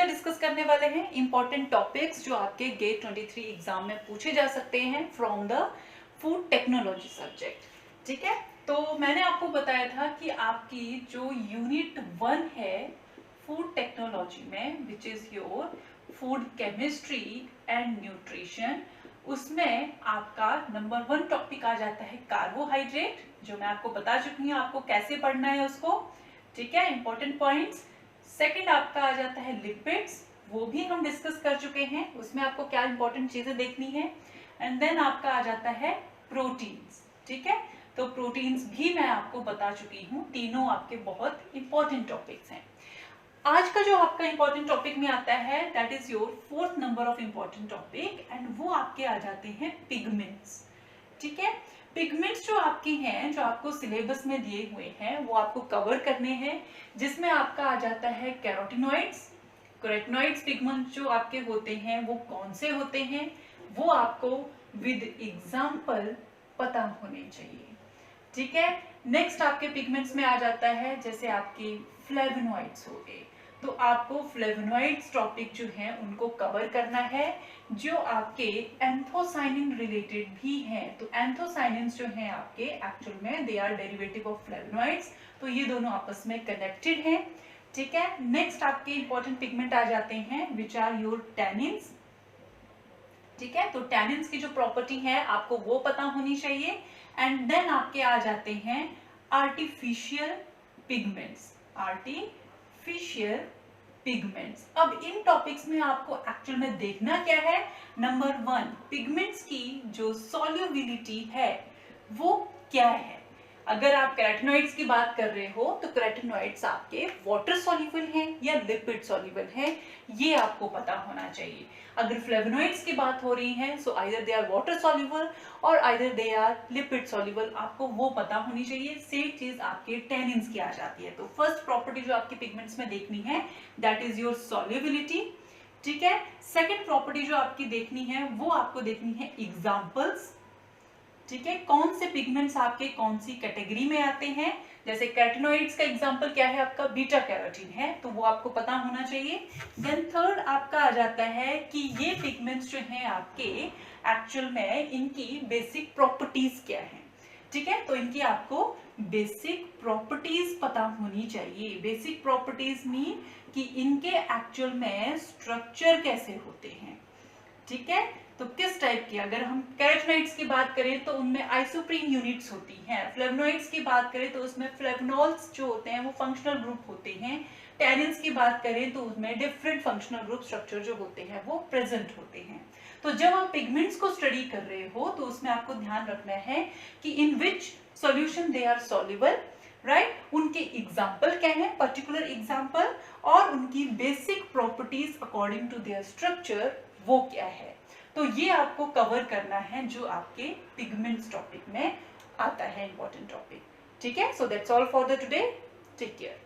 Lecture discuss करने वाले हैं इंपॉर्टेंट टॉपिक्स जो आपके गेट 23 एग्जाम में पूछे जा सकते हैं from the food technology subject. ठीक है, तो मैंने आपको बताया था कि आपकी जो यूनिट 1 है फूड टेक्नोलॉजी में, which is your food chemistry and nutrition, उसमें आपका नंबर 1 टॉपिक आ जाता है कार्बोहाइड्रेट, जो मैं आपको बता चुकी हूँ आपको कैसे पढ़ना है उसको। ठीक है, इंपॉर्टेंट पॉइंट्स। सेकंड आपका आ जाता है लिपिड्स, वो भी हम डिस्कस कर चुके हैं, उसमें आपको क्या इंपॉर्टेंट चीजें देखनी है। एंड देन आपका आ जाता है प्रोटीन्स। ठीक है, तो प्रोटीन्स भी मैं आपको बता चुकी हूँ, तीनों आपके बहुत इंपॉर्टेंट टॉपिक्स हैं। आज का जो आपका इंपॉर्टेंट टॉपिक में आता है that is your 4th number of important topic, and वो आपके आ जाते हैं पिगमेंट्स। ठीक है, पिगमेंट्स जो आपके हैं, जो आपको सिलेबस में दिए हुए हैं, वो आपको कवर करने हैं, जिसमें आपका आ जाता है कैरोटिनॉइड्स। कैरोटिनॉइड्स पिगमेंट्स जो आपके होते हैं वो कौन से होते हैं, वो आपको विद एग्जांपल पता होने चाहिए। ठीक है, नेक्स्ट आपके पिगमेंट्स में आ जाता है जैसे आपके फ्लेवोनॉइड्स हो गए, तो आपको फ्लेवोनॉइड्स टॉपिक जो है उनको कवर करना है, जो आपके एंथोसाइनिन रिलेटेड भी हैं। तो एंथोसाइनिन्स जो हैं आपके एक्चुअल में they are derivative of flavonoids, तो ये दोनों आपस में कनेक्टेड हैं। ठीक है, नेक्स्ट आपके इंपॉर्टेंट पिगमेंट आ जाते हैं विच आर योर टैनिन्स। ठीक है, तो टैनिन्स की जो प्रॉपर्टी है आपको वो पता होनी चाहिए। एंड देन आपके आ जाते हैं आर्टिफिशियल पिगमेंट्स। आर्टिफिशियल पिगमेंट्स, अब इन टॉपिक्स में आपको एक्चुअल में देखना क्या है, नंबर 1 पिगमेंट्स की जो सॉल्युबिलिटी है वो क्या है। अगर आप कैरोटिनॉइड्स की बात कर रहे हो तो कैरोटिनॉइड्स आपके वाटर सॉल्युबल हैं या लिपिड सॉल्युबल हैं, ये आपको पता होना चाहिए। अगर फ्लेवोनॉइड्स की बात हो रही है so either they are water soluble और either they are lipid soluble, आपको वो पता होनी चाहिए। सेम चीज आपके टैनिन्स की आ जाती है। तो फर्स्ट प्रॉपर्टी जो आपके पिगमेंट्स में देखनी है दैट इज योर सॉल्युबिलिटी। ठीक है, सेकंड प्रॉपर्टी जो आपकी देखनी है वो आपको देखनी है एग्जांपल्स। ठीक है, कौन से पिगमेंट्स आपके कौन सी कैटेगरी में आते हैं, जैसे कैरोटिनॉइड्स का एग्जांपल क्या है आपका बीटा कैरोटीन है, तो वो आपको पता होना चाहिए। देन थर्ड आपका आ जाता है कि ये पिगमेंट्स जो हैं आपके एक्चुअल में इनकी बेसिक प्रॉपर्टीज क्या है। ठीक है, तो इनकी आपको बेसिक प्रॉपर्टीज पता होनी चाहिए। बेसिक प्रॉपर्टीज मीन कि इनके एक्चुअल में स्ट्रक्चर कैसे होते हैं। ठीक है, तो किस टाइप की, अगर हम कैरोटिनॉइड्स की बात करें तो उनमें आइसोप्रीन यूनिट्स होती हैं, फ्लेवोनॉइड्स की बात करें तो उसमें फ्लेवोनॉल्स जो होते हैं वो फंक्शनल ग्रुप होते हैं, टैनिन्स की बात करें तो उसमें डिफरेंट फंक्शनल ग्रुप स्ट्रक्चर जो होते हैं वो प्रेजेंट होते हैं। तो जब आप पिगमेंट्स को स्टडी कर रहे हो तो उसमें आपको ध्यान रखना है कि in which solution they are soluble, right, उनके एग्जाम्पल क्या है, पर्टिकुलर एग्जाम्पल, और उनकी basic properties according to their structure वो क्या है। तो ये आपको कवर करना है जो आपके पिगमेंट्स टॉपिक में आता है, इंपॉर्टेंट टॉपिक। ठीक है, so that's all for the today, take care.